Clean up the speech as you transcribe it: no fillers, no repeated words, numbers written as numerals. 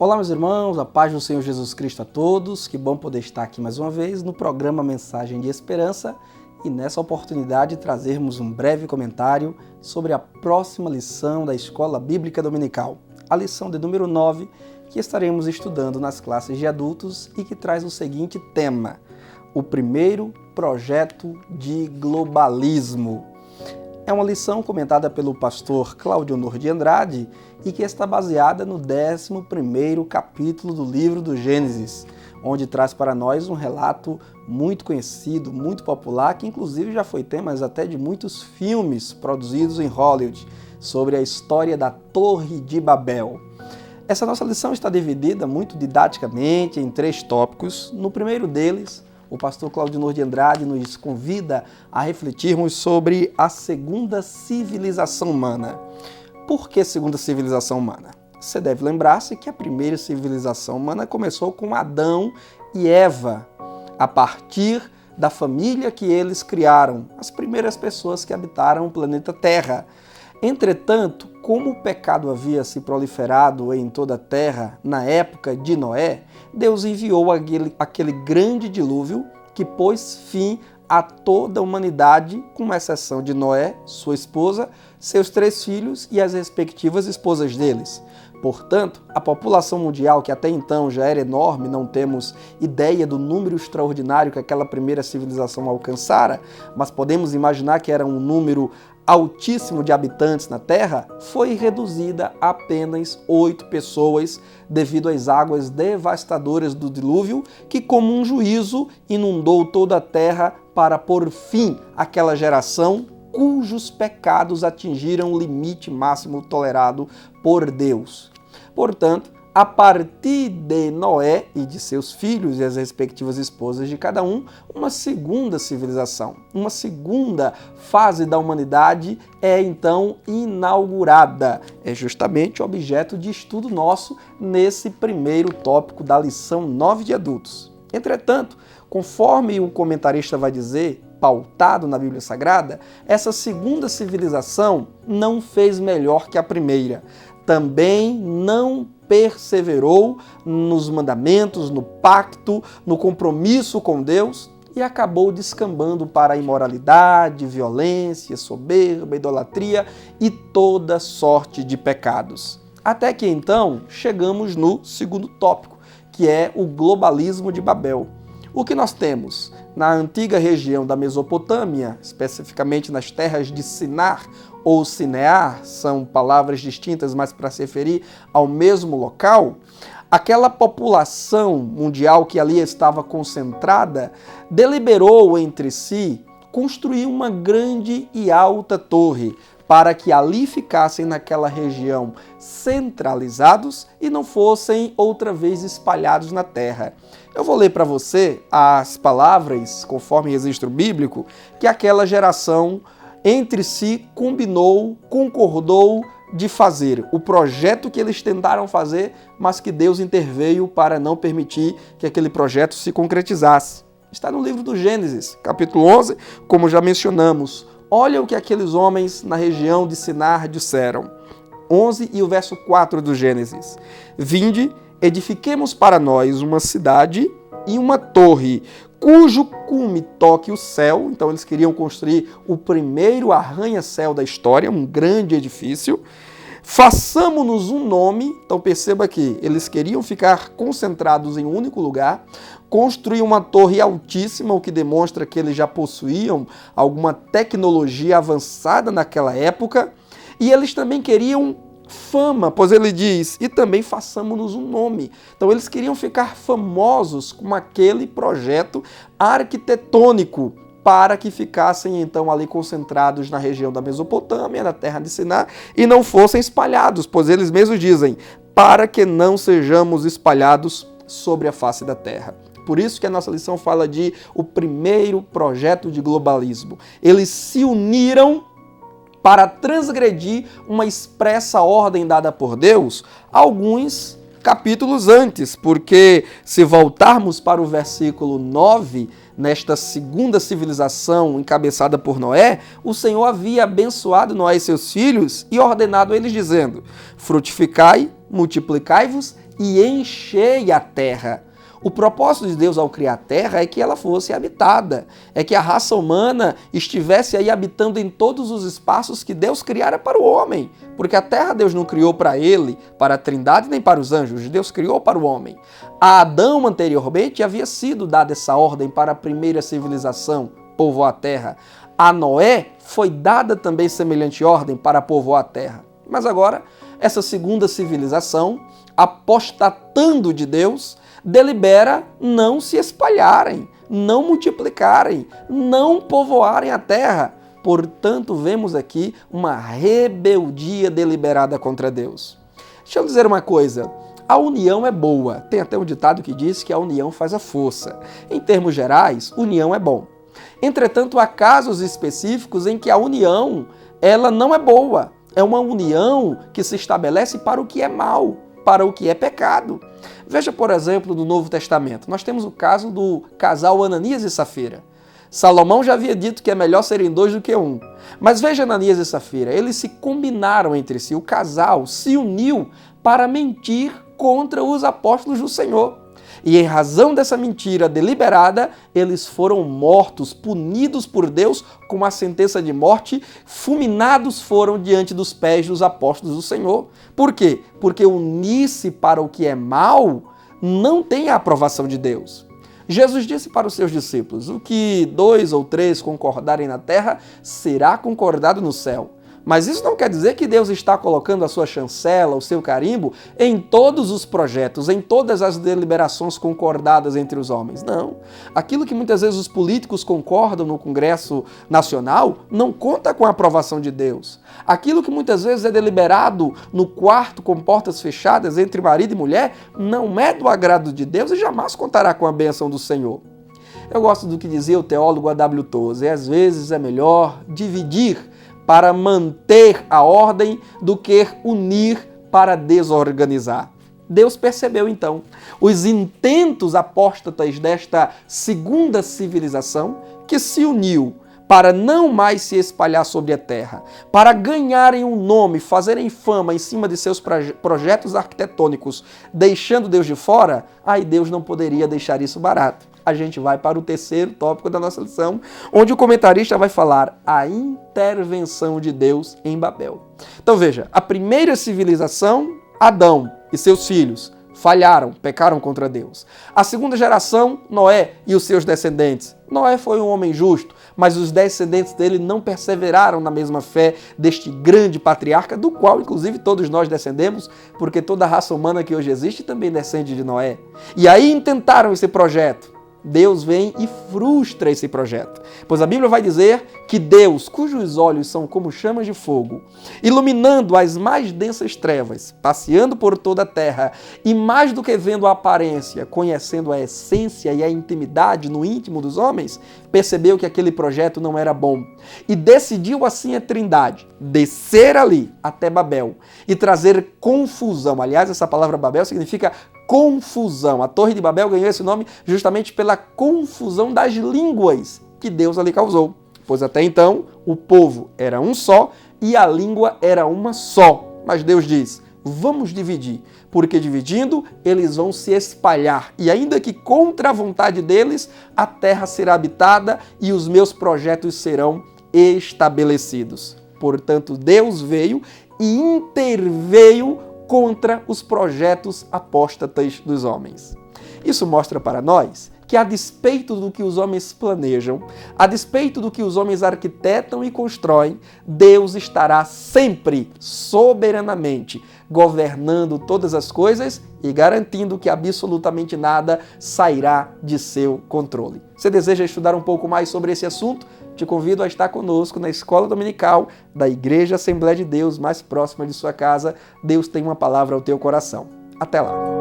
Olá, meus irmãos, a paz do Senhor Jesus Cristo a todos. Que bom poder estar aqui mais uma vez no programa Mensagem de Esperança e nessa oportunidade trazermos um breve comentário sobre a próxima lição da Escola Bíblica Dominical, a lição de número 9, que estaremos estudando nas classes de adultos e que traz o seguinte tema: o primeiro projeto de globalismo. É uma lição comentada pelo pastor Claudionor de Andrade e que está baseada no 11º capítulo do livro do Gênesis, onde traz para nós um relato muito conhecido, muito popular, que inclusive já foi tema até de muitos filmes produzidos em Hollywood, sobre a história da Torre de Babel. Essa nossa lição está dividida muito didaticamente em 3 tópicos. No primeiro deles, o pastor Claudionor de Andrade nos convida a refletirmos sobre a segunda civilização humana. Por que segunda civilização humana? Você deve lembrar-se que a primeira civilização humana começou com Adão e Eva, a partir da família que eles criaram, as primeiras pessoas que habitaram o planeta Terra. Entretanto, como o pecado havia se proliferado em toda a terra na época de Noé, Deus enviou aquele grande dilúvio que pôs fim a toda a humanidade, com exceção de Noé, sua esposa, seus 3 filhos e as respectivas esposas deles. Portanto, a população mundial, que até então já era enorme, não temos ideia do número extraordinário que aquela primeira civilização alcançara, mas podemos imaginar que era um número altíssimo de habitantes na Terra, foi reduzida a apenas 8 pessoas devido às águas devastadoras do dilúvio, que como um juízo inundou toda a Terra para pôr fim àquela geração cujos pecados atingiram o limite máximo tolerado por Deus. Portanto, a partir de Noé e de seus filhos e as respectivas esposas de cada um, uma segunda civilização, uma segunda fase da humanidade é então inaugurada. É justamente objeto de estudo nosso nesse primeiro tópico da lição 9 de adultos. Entretanto, conforme o comentarista vai dizer, pautado na Bíblia Sagrada, essa segunda civilização não fez melhor que a primeira. Também não perseverou nos mandamentos, no pacto, no compromisso com Deus e acabou descambando para a imoralidade, violência, soberba, idolatria e toda sorte de pecados. Até que então chegamos no segundo tópico, que é o globalismo de Babel. O que nós temos? Na antiga região da Mesopotâmia, especificamente nas terras de Sinar ou Sinear, são palavras distintas, mas para se referir ao mesmo local, aquela população mundial que ali estava concentrada deliberou entre si construir uma grande e alta torre para que ali ficassem naquela região centralizados e não fossem outra vez espalhados na terra. Eu vou ler para você as palavras, conforme registro bíblico, que aquela geração entre si combinou, concordou de fazer. O projeto que eles tentaram fazer, mas que Deus interveio para não permitir que aquele projeto se concretizasse. Está no livro do Gênesis, capítulo 11, como já mencionamos. Olha o que aqueles homens na região de Sinar disseram. 11 e o verso 4 do Gênesis. Vinde, edifiquemos para nós uma cidade e uma torre, cujo cume toque o céu. Então eles queriam construir o primeiro arranha-céu da história, um grande edifício. Façamo-nos um nome. Então perceba que eles queriam ficar concentrados em um único lugar, construir uma torre altíssima, o que demonstra que eles já possuíam alguma tecnologia avançada naquela época, e eles também queriam fama, pois ele diz, e também façamos-nos um nome. Então eles queriam ficar famosos com aquele projeto arquitetônico, para que ficassem então ali concentrados na região da Mesopotâmia, na terra de Sinar, e não fossem espalhados, pois eles mesmos dizem, para que não sejamos espalhados sobre a face da terra. Por isso que a nossa lição fala de o primeiro projeto de globalismo. Eles se uniram para transgredir uma expressa ordem dada por Deus alguns capítulos antes, porque se voltarmos para o versículo 9, nesta segunda civilização encabeçada por Noé, o Senhor havia abençoado Noé e seus filhos e ordenado a eles dizendo: frutificai, multiplicai-vos e enchei a terra. O propósito de Deus ao criar a terra é que ela fosse habitada, é que a raça humana estivesse aí habitando em todos os espaços que Deus criara para o homem, porque a terra Deus não criou para ele, para a Trindade, nem para os anjos, Deus criou para o homem. A Adão anteriormente havia sido dada essa ordem para a primeira civilização, povoar a terra. A Noé foi dada também semelhante ordem para povoar a terra. Mas agora, essa segunda civilização, apostatando de Deus, delibera não se espalharem, não multiplicarem, não povoarem a terra. Portanto, vemos aqui uma rebeldia deliberada contra Deus. Deixa eu dizer uma coisa. A união é boa. Tem até um ditado que diz que a união faz a força. Em termos gerais, união é bom. Entretanto, há casos específicos em que a união ela não é boa. É uma união que se estabelece para o que é mal, para o que é pecado. Veja, por exemplo, no Novo Testamento, nós temos o caso do casal Ananias e Safira. Salomão já havia dito que é melhor serem dois do que um. Mas veja Ananias e Safira, eles se combinaram entre si, o casal se uniu para mentir contra os apóstolos do Senhor. E em razão dessa mentira deliberada, eles foram mortos, punidos por Deus com uma sentença de morte, fulminados foram diante dos pés dos apóstolos do Senhor. Por quê? Porque unir-se para o que é mal não tem a aprovação de Deus. Jesus disse para os seus discípulos, o que 2 ou 3 concordarem na terra, será concordado no céu. Mas isso não quer dizer que Deus está colocando a sua chancela, o seu carimbo, em todos os projetos, em todas as deliberações concordadas entre os homens. Não. Aquilo que muitas vezes os políticos concordam no Congresso Nacional não conta com a aprovação de Deus. Aquilo que muitas vezes é deliberado no quarto com portas fechadas entre marido e mulher não é do agrado de Deus e jamais contará com a bênção do Senhor. Eu gosto do que dizia o teólogo A.W. Tozer, às vezes é melhor dividir para manter a ordem do que unir para desorganizar. Deus percebeu então os intentos apóstatas desta segunda civilização que se uniu para não mais se espalhar sobre a terra, para ganharem um nome, fazerem fama em cima de seus projetos arquitetônicos, deixando Deus de fora, aí Deus não poderia deixar isso barato. A gente vai para o terceiro tópico da nossa lição, onde o comentarista vai falar a intervenção de Deus em Babel. Então veja, a primeira civilização, Adão e seus filhos, falharam, pecaram contra Deus. A segunda geração, Noé e os seus descendentes. Noé foi um homem justo, mas os descendentes dele não perseveraram na mesma fé deste grande patriarca, do qual, inclusive, todos nós descendemos, porque toda a raça humana que hoje existe também descende de Noé. E aí intentaram esse projeto. Deus vem e frustra esse projeto. Pois a Bíblia vai dizer que Deus, cujos olhos são como chamas de fogo, iluminando as mais densas trevas, passeando por toda a terra, e mais do que vendo a aparência, conhecendo a essência e a intimidade no íntimo dos homens, percebeu que aquele projeto não era bom. E decidiu assim a Trindade, descer ali até Babel e trazer confusão. Aliás, essa palavra Babel significa confusão. A Torre de Babel ganhou esse nome justamente pela confusão das línguas que Deus ali causou. Pois até então, o povo era um só e a língua era uma só. Mas Deus diz, vamos dividir, porque dividindo, eles vão se espalhar. E ainda que contra a vontade deles, a terra será habitada e os meus projetos serão estabelecidos. Portanto, Deus veio e interveio contra os projetos apóstatas dos homens. Isso mostra para nós que, a despeito do que os homens planejam, a despeito do que os homens arquitetam e constroem, Deus estará sempre, soberanamente, governando todas as coisas e garantindo que absolutamente nada sairá de seu controle. Você deseja estudar um pouco mais sobre esse assunto? Te convido a estar conosco na Escola Dominical da Igreja Assembleia de Deus, mais próxima de sua casa. Deus tem uma palavra ao teu coração. Até lá!